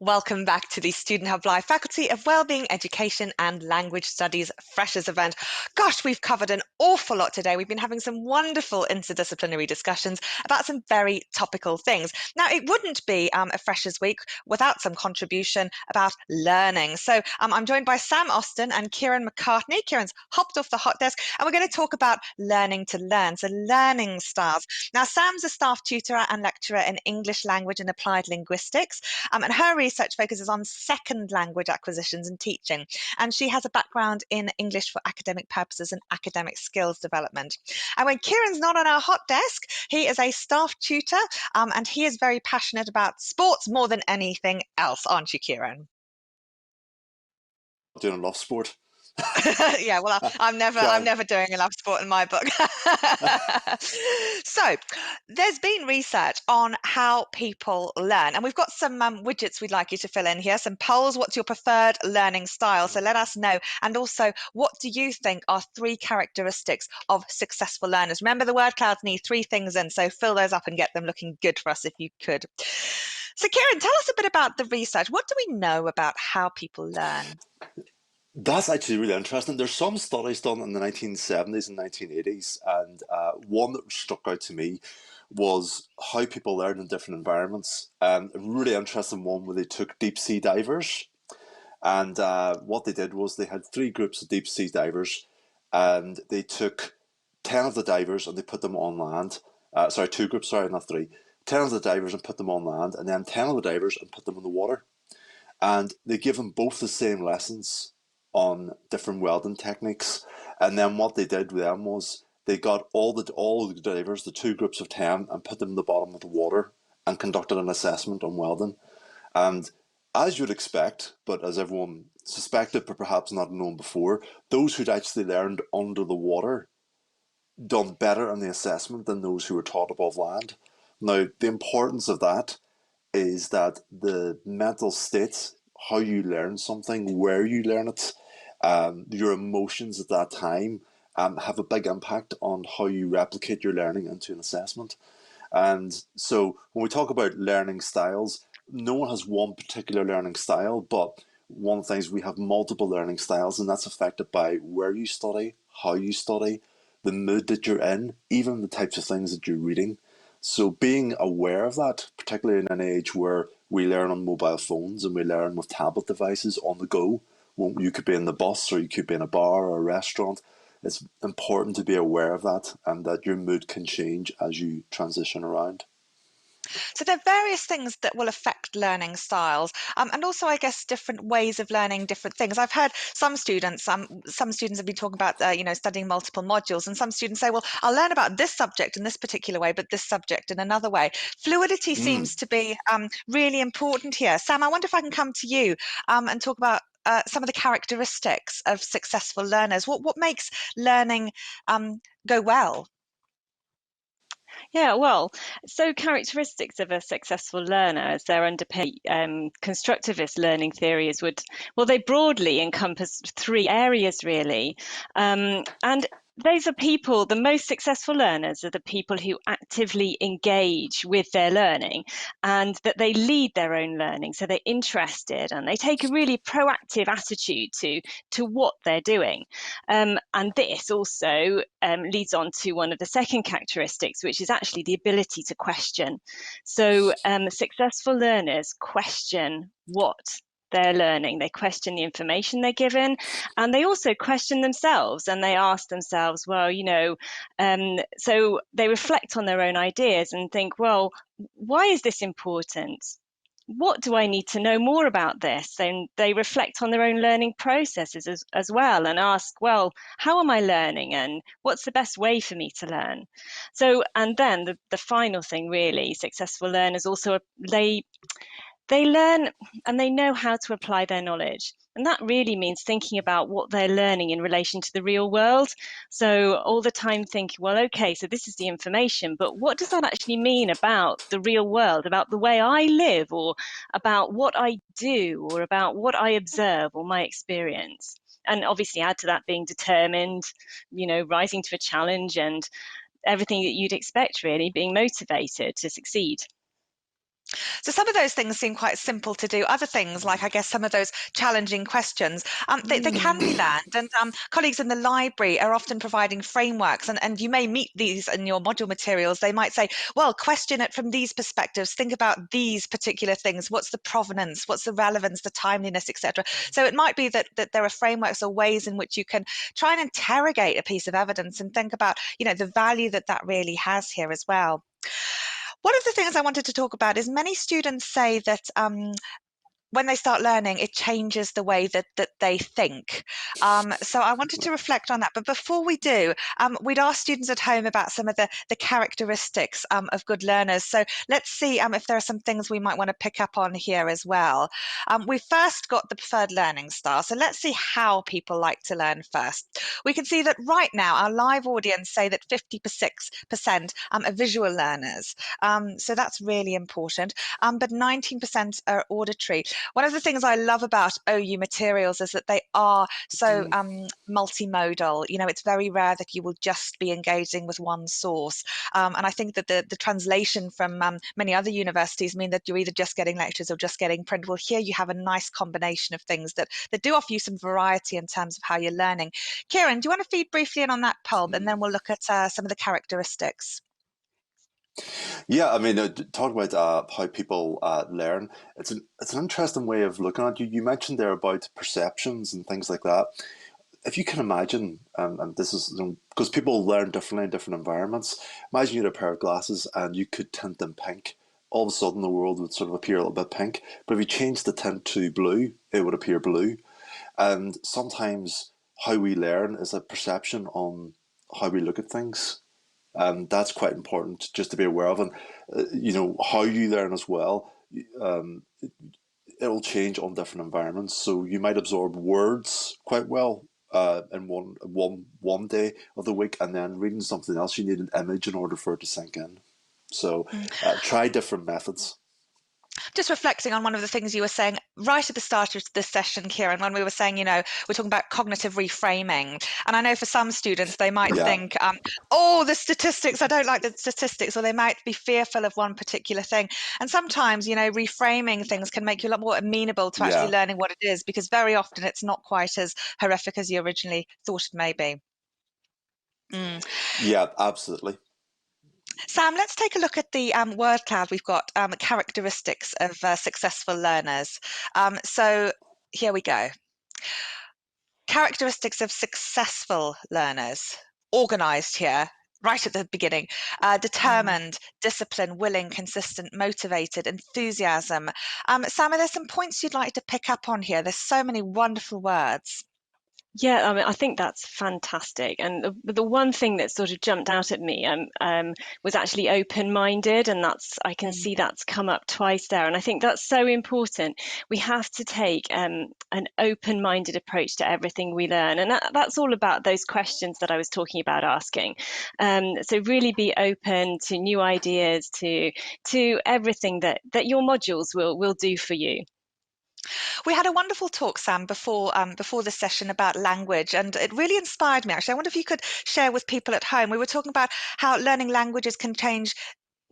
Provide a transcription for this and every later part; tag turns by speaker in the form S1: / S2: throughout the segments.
S1: Welcome back to the Student Hub Live Faculty of Wellbeing, Education and Language Studies Freshers event. Gosh, we've covered an awful lot today. We've been having some wonderful interdisciplinary discussions about some very topical things. Now, it wouldn't be a Freshers Week without some contribution about learning. So I'm joined by Sam Austin and Kieran McCartney. Kieran's hopped off the hot desk and we're going to talk about learning to learn, so learning styles. Now, Sam's a staff tutor and lecturer in English language and applied linguistics, and her research focuses on second language acquisitions and teaching. And she has a background in English for academic purposes and academic skills development. And when Kieran's not on our hot desk, he is a staff tutor, and he is very passionate about sports more than anything else, aren't you, Kieran?
S2: Doing a love sport.
S1: Yeah, well, I'm never doing enough sport in my book. So, there's been research on how people learn, and we've got some widgets we'd like you to fill in here. Some polls. What's your preferred learning style? So let us know. And also, what do you think are 3 characteristics of successful learners? Remember, the word clouds need 3 things in, so fill those up and get them looking good for us if you could. So, Kieran, tell us a bit about the research. What do we know about how people learn?
S2: That's actually really interesting. There's some studies done in the 1970s and 1980s, and one that struck out to me was how people learn in different environments. A really interesting one where they took deep sea divers, and what they did was they had 3 groups of deep sea divers, and they took 10 of the divers and they put them on land. Sorry, 2 groups, sorry, not 3. 10 of the divers and put them on land, and then 10 of the divers and put them in the water. And they give them both the same lessons on different welding techniques. And then what they did with them was they got all the divers, the 2 groups of 10, and put them in the bottom of the water and conducted an assessment on welding. And as you'd expect, but as everyone suspected but perhaps not known before, those who'd actually learned under the water done better on the assessment than those who were taught above land. Now, the importance of that is that the mental state, how you learn something, where you learn it, your emotions at that time have a big impact on how you replicate your learning into an assessment. And so when we talk about learning styles, no one has one particular learning style, but one of the things we have multiple learning styles, and that's affected by where you study, how you study, the mood that you're in, even the types of things that you're reading. So being aware of that, particularly in an age where we learn on mobile phones and we learn with tablet devices on the go, well, you could be in the bus or you could be in a bar or a restaurant. It's important to be aware of that and that your mood can change as you transition around.
S1: So there are various things that will affect learning styles, and also, I guess, different ways of learning different things. I've heard some students have been talking about, studying multiple modules, and some students say, well, I'll learn about this subject in this particular way, but this subject in another way. Fluidity
S2: Mm.
S1: seems to be really important here. Sam, I wonder if I can come to you and talk about some of the characteristics of successful learners. What makes learning go well?
S3: Yeah, well, so characteristics of a successful learner, as they're underpinned, constructivist learning theories well, they broadly encompass 3 areas really. And those are people, the most successful learners are the people who actively engage with their learning and that they lead their own learning. So they're interested and they take a really proactive attitude to what they're doing. And this also leads on to one of the second characteristics, which is actually the ability to question. So successful learners question what they're learning. They question the information they're given, and they also question themselves, and they ask themselves, well, so they reflect on their own ideas and think, well, why is this important? What do I need to know more about this? And they reflect on their own learning processes as well and ask, well, how am I learning and what's the best way for me to learn? So, and then the final thing really, successful learners also, they learn and they know how to apply their knowledge. And that really means thinking about what they're learning in relation to the real world. So all the time thinking, well, okay, so this is the information, but what does that actually mean about the real world, about the way I live, or about what I do, or about what I observe, or my experience? And obviously add to that being determined, rising to a challenge and everything that you'd expect really, being motivated to succeed.
S1: So some of those things seem quite simple to do. Other things, like I guess some of those challenging questions, they can be learned. And colleagues in the library are often providing frameworks, and you may meet these in your module materials. They might say, well, question it from these perspectives. Think about these particular things. What's the provenance? What's the relevance, the timeliness, etc. So it might be that there are frameworks or ways in which you can try and interrogate a piece of evidence and think about, the value that really has here as well. One of the things I wanted to talk about is many students say that when they start learning, it changes the way that they think. So I wanted to reflect on that. But before we do, we'd ask students at home about some of the characteristics of good learners. So let's see if there are some things we might want to pick up on here as well. We've first got the preferred learning style. So let's see how people like to learn first. We can see that right now, our live audience say that 56% are visual learners. So that's really important. But 19% are auditory. One of the things I love about OU materials is that they are so multimodal. It's very rare that you will just be engaging with one source. And I think that the translation from many other universities mean that you're either just getting lectures or just getting print. Well, here you have a nice combination of things that do offer you some variety in terms of how you're learning. Kieran, do you want to feed briefly in on that, Pulb, and then we'll look at some of the characteristics?
S2: Yeah, I mean, talking about how people learn, it's an interesting way of looking at you. You mentioned there about perceptions and things like that. If you can imagine, and this is because people learn differently in different environments. Imagine you had a pair of glasses and you could tint them pink. All of a sudden, the world would sort of appear a little bit pink. But if you change the tint to blue, it would appear blue. And sometimes how we learn is a perception on how we look at things. That's quite important just to be aware of, and how you learn as well. Um, it'll change on different environments, so you might absorb words quite well in one day of the week, and then reading something else, you need an image in order for it to sink in. So try different methods.
S1: Just reflecting on one of the things you were saying right at the start of this session, Kieran, when we were saying, we're talking about cognitive reframing. And I know for some students, they might think, oh, the statistics, I don't like the statistics, or they might be fearful of one particular thing. And sometimes, reframing things can make you a lot more amenable to actually learning what it is, because very often it's not quite as horrific as you originally thought it may be.
S2: Yeah, absolutely.
S1: Sam, let's take a look at the word cloud. We've got characteristics of successful learners. So here we go. Characteristics of successful learners, organised here, right at the beginning. Determined, disciplined, willing, consistent, motivated, enthusiasm. Sam, are there some points you'd like to pick up on here? There's so many wonderful words.
S3: Yeah, I mean, I think that's fantastic. And the one thing that sort of jumped out at me was actually open-minded, and I can see that's come up twice there. And I think that's so important. We have to take an open-minded approach to everything we learn, and that's all about those questions that I was talking about asking. So really be open to new ideas, to everything that your modules will do for you.
S1: We had a wonderful talk, Sam, before the session about language, and it really inspired me, actually. I wonder if you could share with people at home. We were talking about how learning languages can change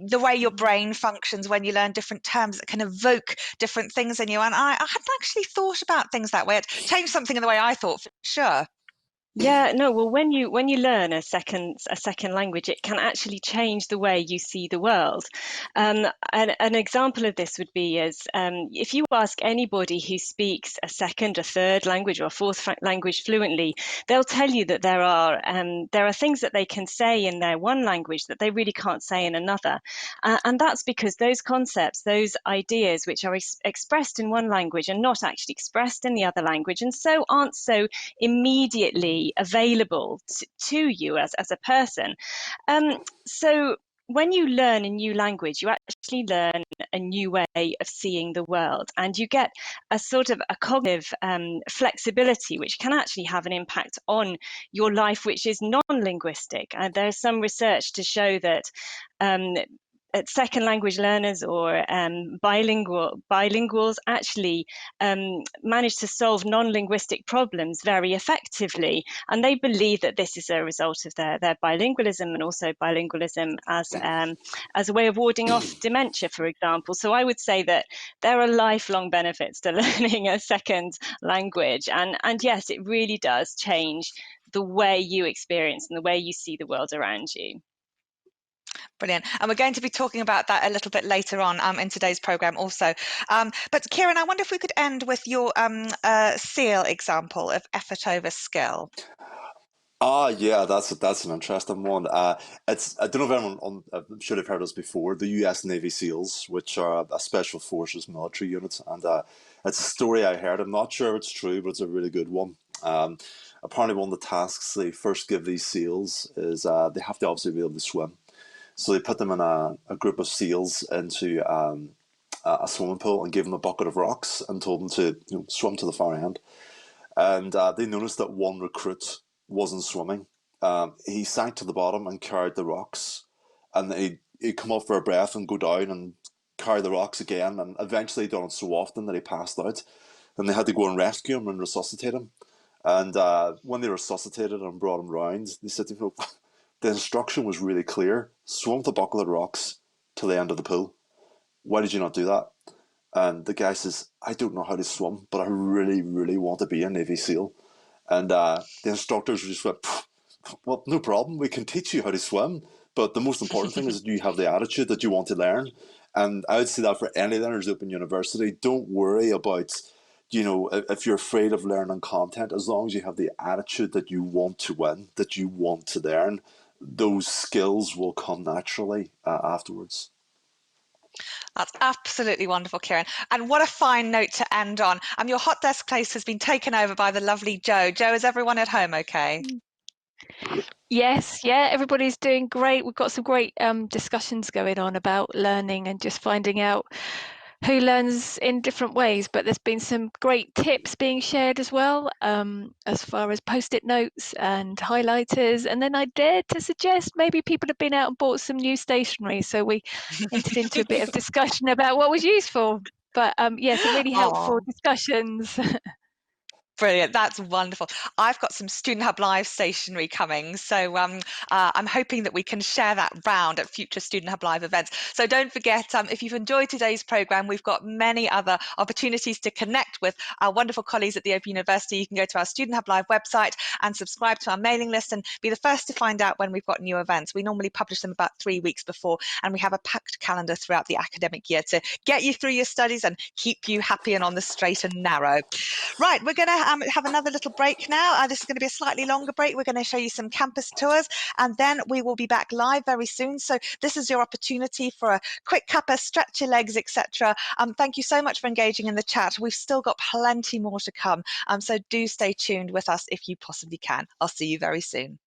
S1: the way your brain functions when you learn different terms that can evoke different things in you. And I hadn't actually thought about things that way. It changed something in the way I thought, for sure.
S3: Yeah, no, well, when you learn a second language, it can actually change the way you see the world. An example of this would be if you ask anybody who speaks a second, a third language, or a fourth language fluently, they'll tell you that there are things that they can say in their one language that they really can't say in another, and that's because those concepts, those ideas, which are expressed in one language and not actually expressed in the other language, and so aren't so immediately available to you as a person. So when you learn a new language, you actually learn a new way of seeing the world, and you get a sort of a cognitive flexibility, which can actually have an impact on your life, which is non-linguistic. And there's some research to show that second language learners or bilinguals actually manage to solve non-linguistic problems very effectively, and they believe that this is a result of their bilingualism, and also bilingualism as a way of warding off dementia, for example. So I would say that there are lifelong benefits to learning a second language, and yes, it really does change the way you experience and the way you see the world around you.
S1: Brilliant. And we're going to be talking about that a little bit later on in today's programme also. But Kieran, I wonder if we could end with your SEAL example of effort over skill.
S2: Yeah, that's an interesting one. It's I don't know if anyone should have heard us before. The U.S. Navy SEALs, which are a special forces military unit, and it's a story I heard. I'm not sure it's true, but it's a really good one. Apparently, one of the tasks they first give these SEALs is they have to obviously be able to swim. So they put them in a group of SEALs into a swimming pool and gave them a bucket of rocks and told them to swim to the far end. And they noticed that one recruit wasn't swimming. He sank to the bottom and carried the rocks, and he'd come up for a breath and go down and carry the rocks again, and eventually done it so often that he passed out. And they had to go and rescue him and resuscitate him. And when they resuscitated and brought him round, they said to him, the instruction was really clear: swim with a bucket of rocks to the end of the pool. Why did you not do that? And the guy says, I don't know how to swim, but I really, really want to be a Navy SEAL. And the instructors just went, well, no problem. We can teach you how to swim. But the most important thing is that you have the attitude that you want to learn. And I would say that for any learners open university, don't worry about, if you're afraid of learning content, as long as you have the attitude that you want to win, that you want to learn, those skills will come naturally afterwards.
S1: That's absolutely wonderful, Kieran. And what a fine note to end on. Your hot desk place has been taken over by the lovely Jo. Jo, is everyone at home okay?
S4: Yes, yeah, everybody's doing great. We've got some great discussions going on about learning and just finding out who learns in different ways, but there's been some great tips being shared as well, as far as post-it notes and highlighters. And then I dared to suggest maybe people have been out and bought some new stationery, so we entered into a bit of discussion about what was useful. But yeah, some really helpful discussions.
S1: Brilliant. That's wonderful. I've got some Student Hub Live stationery coming. So I'm hoping that we can share that round at future Student Hub Live events. So don't forget, if you've enjoyed today's programme, we've got many other opportunities to connect with our wonderful colleagues at the Open University. You can go to our Student Hub Live website and subscribe to our mailing list and be the first to find out when we've got new events. We normally publish them about 3 weeks before, and we have a packed calendar throughout the academic year to get you through your studies and keep you happy and on the straight and narrow. Right, we're going to have another little break now. This is going to be a slightly longer break. We're going to show you some campus tours, and then we will be back live very soon. So this is your opportunity for a quick cuppa, stretch your legs, etc. Thank you so much for engaging in the chat. We've still got plenty more to come. So do stay tuned with us if you possibly can. I'll see you very soon.